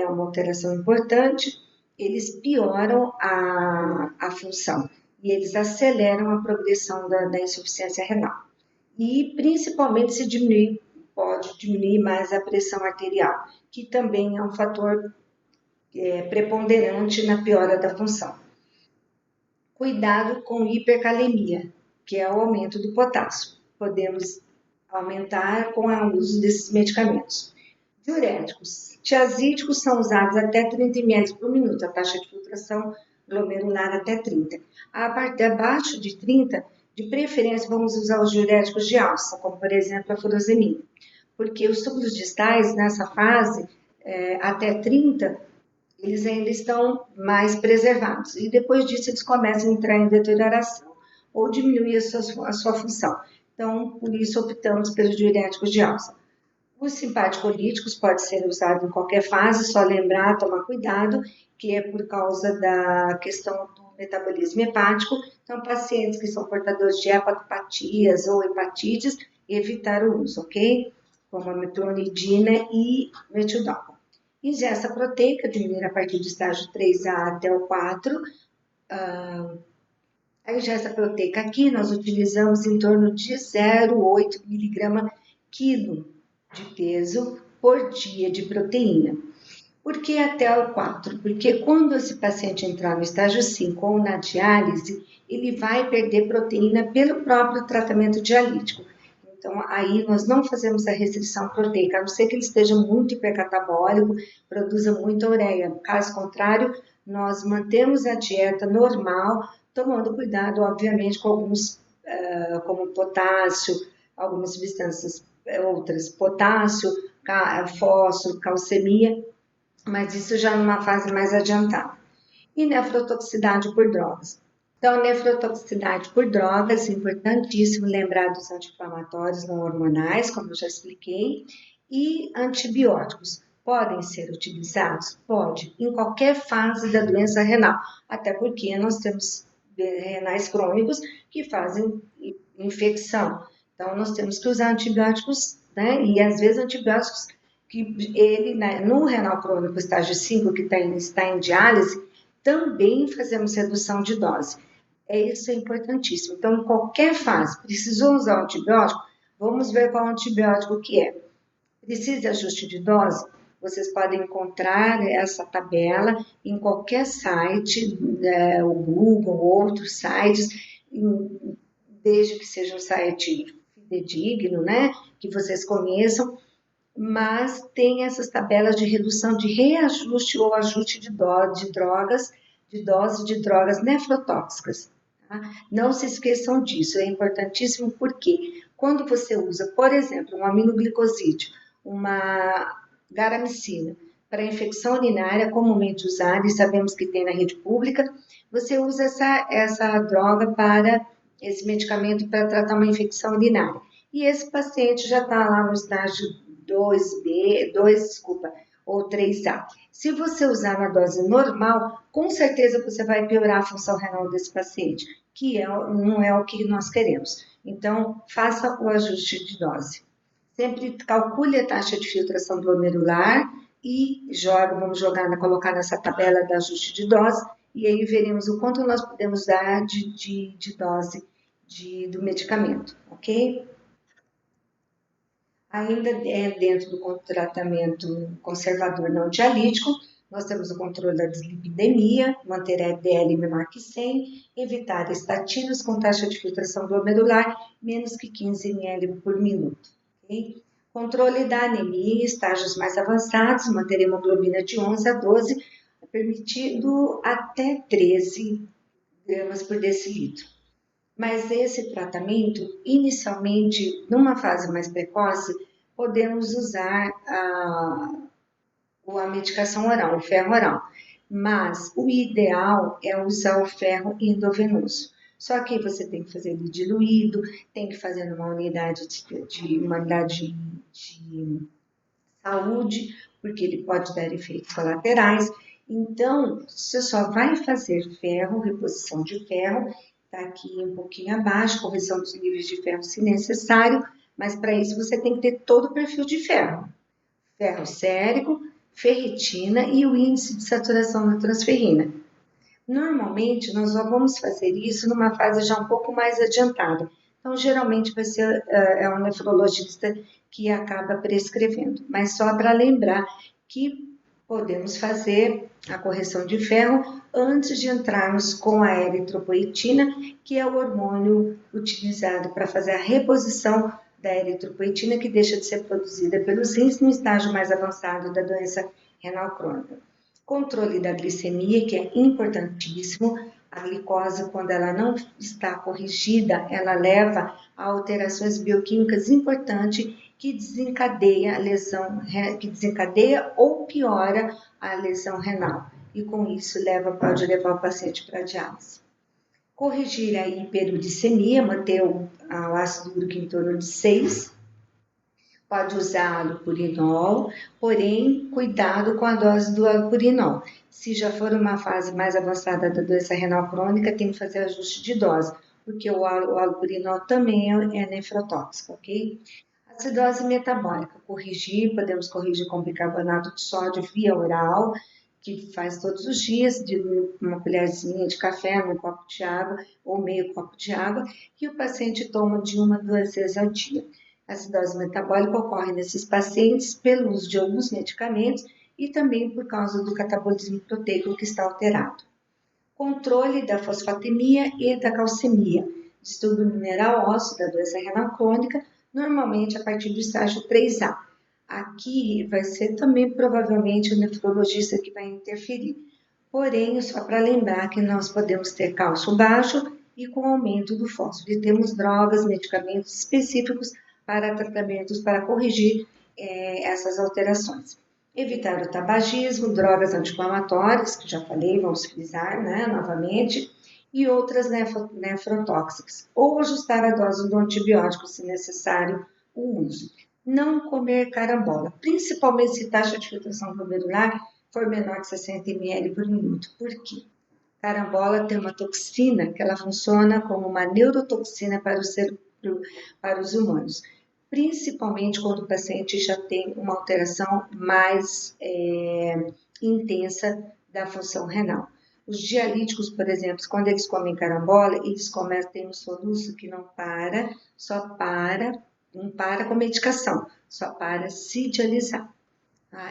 uma alteração importante, eles pioram a função e eles aceleram a progressão da insuficiência renal. E principalmente pode diminuir mais a pressão arterial, que também é um fator preponderante na piora da função. Cuidado com hipercalemia, que é o aumento do potássio. Podemos aumentar com o uso desses medicamentos. Diuréticos. Tiazídicos são usados até 30 ml por minuto, a taxa de filtração glomerular até 30. A partir abaixo de 30, de preferência, vamos usar os diuréticos de alça, como por exemplo a furosemida, porque os túbulos distais, nessa fase, até 30, eles ainda estão mais preservados. E depois disso, eles começam a entrar em deterioração ou diminuir a sua função. Então, por isso, optamos pelos diuréticos de alça. Os simpaticolíticos podem ser usados em qualquer fase, só lembrar, tomar cuidado, que é por causa da questão do metabolismo hepático. Então, pacientes que são portadores de hepatopatias ou hepatites, evitar o uso, ok? Como a metronidina e metildol. Ingesta proteica, diminuir a partir do estágio 3A até o 4. A ingesta proteica aqui nós utilizamos em torno de 0,8 miligrama quilo de peso por dia de proteína. Por que até o 4? Porque quando esse paciente entrar no estágio 5 ou na diálise, ele vai perder proteína pelo próprio tratamento dialítico. Então, aí nós não fazemos a restrição proteica, a não ser que ele esteja muito hipercatabólico, produza muita ureia. Caso contrário, nós mantemos a dieta normal, tomando cuidado, obviamente, com alguns, como potássio, algumas substâncias outras, potássio, fósforo, calcemia, mas isso já numa fase mais adiantada. E nefrotoxicidade por drogas. Então, nefrotoxicidade por drogas, importantíssimo lembrar dos anti-inflamatórios não hormonais, como eu já expliquei, e antibióticos. Podem ser utilizados? Pode, em qualquer fase da doença renal, até porque nós temos renais crônicos que fazem infecção. Então, nós temos que usar antibióticos, né? E às vezes antibióticos que ele, né, no renal crônico estágio 5, que está em diálise, também fazemos redução de dose. Isso é importantíssimo. Então, em qualquer fase, precisou usar o antibiótico, vamos ver qual antibiótico que é. Precisa de ajuste de dose? Vocês podem encontrar essa tabela em qualquer site, o Google, outros sites, desde que seja um site fidedigno, né, que vocês conheçam, mas tem essas tabelas de redução de reajuste ou ajuste de dose de drogas nefrotóxicas. Tá? Não se esqueçam disso, é importantíssimo porque quando você usa, por exemplo, um aminoglicosídeo, uma garamicina, para infecção urinária, comumente usada, e sabemos que tem na rede pública, você usa essa droga para esse medicamento para tratar uma infecção urinária. E esse paciente já está lá no estágio 2B, ou 3A. Se você usar na dose normal, com certeza você vai piorar a função renal desse paciente, que não é o que nós queremos. Então, faça o ajuste de dose. Sempre calcule a taxa de filtração glomerular e colocar nessa tabela de ajuste de dose, e aí veremos o quanto nós podemos dar de dose do medicamento, ok? Ainda dentro do tratamento conservador não dialítico, nós temos o controle da dislipidemia, manter a LDL menor que 100, evitar estatinas com taxa de filtração glomerular menos que 15 ml por minuto. Okay? Controle da anemia em estágios mais avançados, manter a hemoglobina de 11 a 12, permitido até 13 gramas por decilitro. Mas esse tratamento, inicialmente, numa fase mais precoce, podemos usar a medicação oral, o ferro oral. Mas o ideal é usar o ferro endovenoso. Só que você tem que fazer ele diluído, tem que fazer numa unidade de saúde, porque ele pode dar efeitos colaterais. Então, você só vai fazer ferro, reposição de ferro, está aqui um pouquinho abaixo, correção dos níveis de ferro se necessário, mas para isso você tem que ter todo o perfil de ferro. Ferro sérico, ferritina e o índice de saturação da transferrina. Normalmente, nós só vamos fazer isso numa fase já um pouco mais adiantada. Então, geralmente vai ser um nefrologista que acaba prescrevendo. Mas só para lembrar que podemos fazer a correção de ferro antes de entrarmos com a eritropoetina, que é o hormônio utilizado para fazer a reposição da eritropoetina, que deixa de ser produzida pelos rins no estágio mais avançado da doença renal crônica. Controle da glicemia, que é importantíssimo. A glicose, quando ela não está corrigida, ela leva a alterações bioquímicas importantes que desencadeia a lesão, que desencadeia ou piora a lesão renal. E com isso pode levar o paciente para a diálise. Corrigir a hiperuricemia, manter o ácido úrico em torno de 6. Pode usar allopurinol, porém, cuidado com a dose do allopurinol. Se já for uma fase mais avançada da doença renal crônica, tem que fazer ajuste de dose, porque o allopurinol também é nefrotóxico, ok? Acidose metabólica, podemos corrigir com bicarbonato de sódio via oral, que faz todos os dias, de uma colherzinha de café, num copo de água ou meio copo de água, que o paciente toma de 1 a 2 vezes ao dia. A acidose metabólica ocorre nesses pacientes pelo uso de alguns medicamentos e também por causa do catabolismo proteico que está alterado. Controle da fosfatemia e da calcemia, distúrbio mineral ósseo da doença renal crônica, normalmente a partir do estágio 3A. Aqui vai ser também provavelmente o nefrologista que vai interferir. Porém, só para lembrar que nós podemos ter cálcio baixo e com aumento do fósforo. E temos drogas, medicamentos específicos para tratamentos para corrigir essas alterações. Evitar o tabagismo, drogas anti-inflamatórias, que já falei, vamos frisar novamente, e outras nefrotóxicas, ou ajustar a dose do antibiótico, se necessário, o uso. Não comer carambola, principalmente se a taxa de filtração glomerular for menor que 60 ml por minuto. Por quê? Carambola tem uma toxina que ela funciona como uma neurotoxina para os humanos, principalmente quando o paciente já tem uma alteração mais intensa da função renal. Os dialíticos, por exemplo, quando eles comem carambola, eles começam a ter um soluço que não para com medicação, só para se dialisar.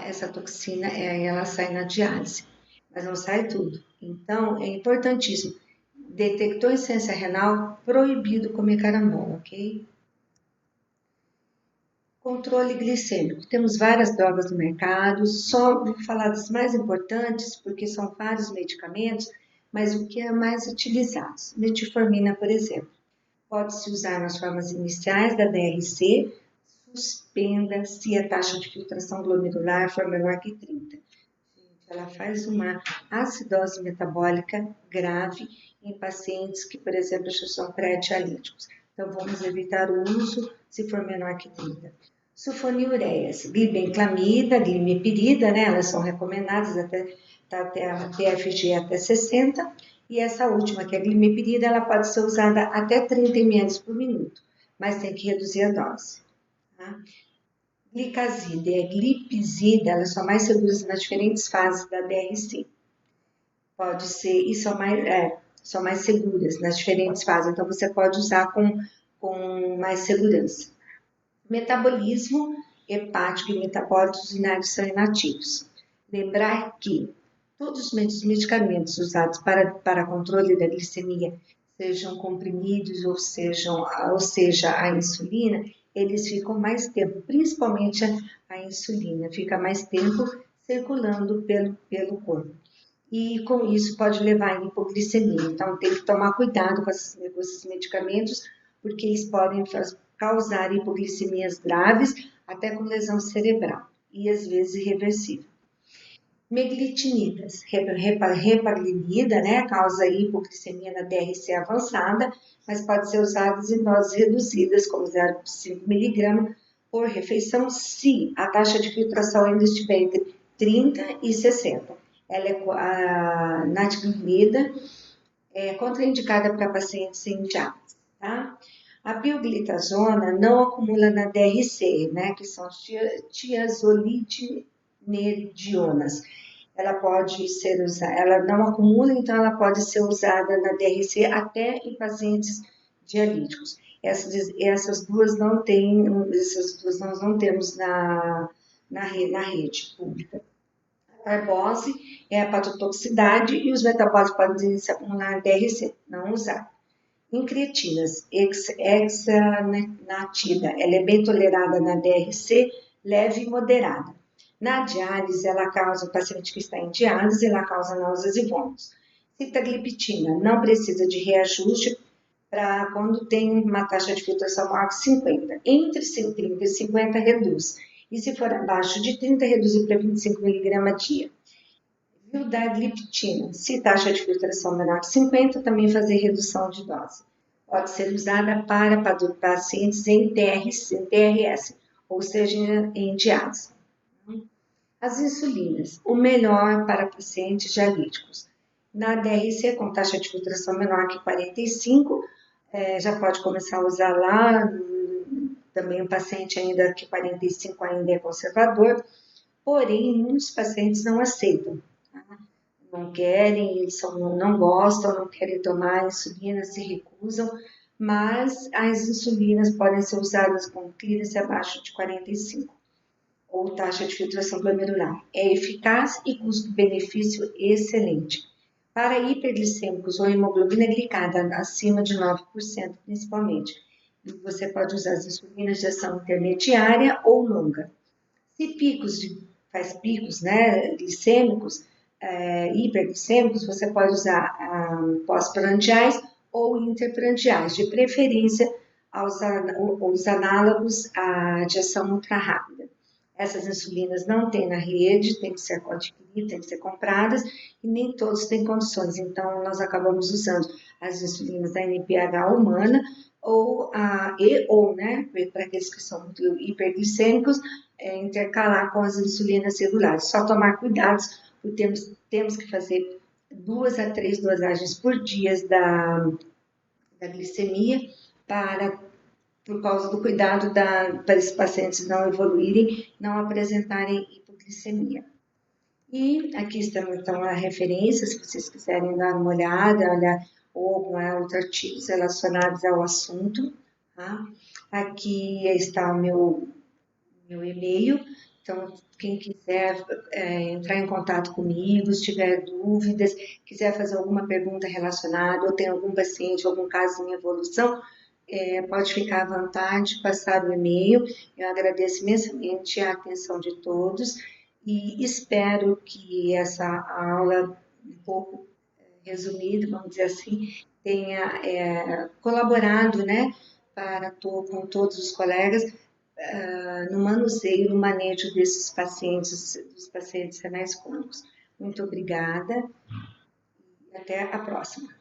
Essa toxina, ela sai na diálise, mas não sai tudo. Então, é importantíssimo. Detectou insuficiência renal, proibido comer carambola, ok? Controle glicêmico. Temos várias drogas no mercado, só vou falar das mais importantes, porque são vários medicamentos, mas o que é mais utilizado? Metformina, por exemplo. Pode-se usar nas formas iniciais da DRC, suspenda se a taxa de filtração glomerular for menor que 30. Ela faz uma acidose metabólica grave em pacientes que, por exemplo, já são pré-dialíticos. Então, vamos evitar o uso se for menor que 30. Sulfonilureias, glibenclamida, glimepirida, elas são recomendadas até a TFG até 60, e essa última, que é a glimepirida, ela pode ser usada até 30 ml por minuto, mas tem que reduzir a dose. Tá? Glicazida e a glipizida, elas são mais seguras nas diferentes fases da DRC. Pode ser, e são mais seguras nas diferentes fases, então você pode usar com mais segurança. Metabolismo hepático e metabólitos urinários são inativos. Lembrar que todos os medicamentos usados para controle da glicemia, sejam comprimidos ou seja a insulina, eles ficam mais tempo, principalmente a insulina, fica mais tempo circulando pelo corpo. E com isso pode levar a hipoglicemia. Então tem que tomar cuidado com esses medicamentos, porque eles podem causar hipoglicemias graves, até com lesão cerebral, e às vezes irreversível. Meglitinidas, reparinida, causa hipoglicemia na DRC avançada, mas pode ser usada em doses reduzidas, como 0,5 mg por refeição, se a taxa de filtração ainda estiver entre 30 e 60. A natriglida é contraindicada para pacientes sem diabetes, tá? A pioglitazona não acumula na DRC, que são as tiazolidinedionas. Ela pode ser usada, ela não acumula, então ela pode ser usada na DRC até em pacientes dialíticos. Essas duas nós não temos na rede pública. A carbose é a hepatotoxicidade e os metabólicos podem se acumular na DRC, não usar. Incretinas, hexanatida, ela é bem tolerada na DRC, leve e moderada. Na diálise, ela causa, o paciente que está em diálise, ela causa náuseas e vômitos. Sitagliptina, não precisa de reajuste para quando tem uma taxa de filtração maior que 50. Entre 30 e 50 reduz. E se for abaixo de 30, reduz para 25 mg a dia. Vildagliptina, se taxa de filtração menor que 50, também fazer redução de dose. Pode ser usada para pacientes em TRS, ou seja, em diálise. As insulinas, o melhor para pacientes dialíticos. Na DRC, com taxa de filtração menor que 45, já pode começar a usar lá. Também o paciente ainda que 45 ainda é conservador, porém, muitos pacientes não aceitam. Tá? Não querem, eles não gostam, não querem tomar insulina, se recusam, mas as insulinas podem ser usadas com clearance abaixo de 45, ou taxa de filtração glomerular. É eficaz e custo-benefício excelente. Para hiperglicêmicos ou hemoglobina glicada acima de 9%, principalmente, você pode usar as insulinas de ação intermediária ou longa. Se faz picos, né, glicêmicos, hiperglicêmicos, você pode usar pós-prandiais ou interprandiais, de preferência os análogos de ação ultra rápida. Essas insulinas não tem na rede, tem que ser adquiridas, tem que ser compradas, e nem todos têm condições. Então, nós acabamos usando as insulinas da NPH humana, ou né, para aqueles que são muito hiperglicêmicos, intercalar com as insulinas celulares. Só tomar cuidados, porque temos que fazer 2 a 3 dosagens por dia da glicemia, por causa do cuidado para esses pacientes não evoluírem, não apresentarem hipoglicemia. E aqui está então a referência, se vocês quiserem dar uma olhada, olhar ou outros artigos relacionados ao assunto. Tá? Aqui está o meu e-mail, então quem quiser entrar em contato comigo, se tiver dúvidas, quiser fazer alguma pergunta relacionada, ou tem algum paciente, algum caso em evolução, pode ficar à vontade, passar o e-mail. Eu agradeço imensamente a atenção de todos e espero que essa aula, um pouco resumida, vamos dizer assim, tenha colaborado, né, com todos os colegas no manuseio, no manejo desses pacientes, dos pacientes renais crônicos. Muito obrigada e até a próxima.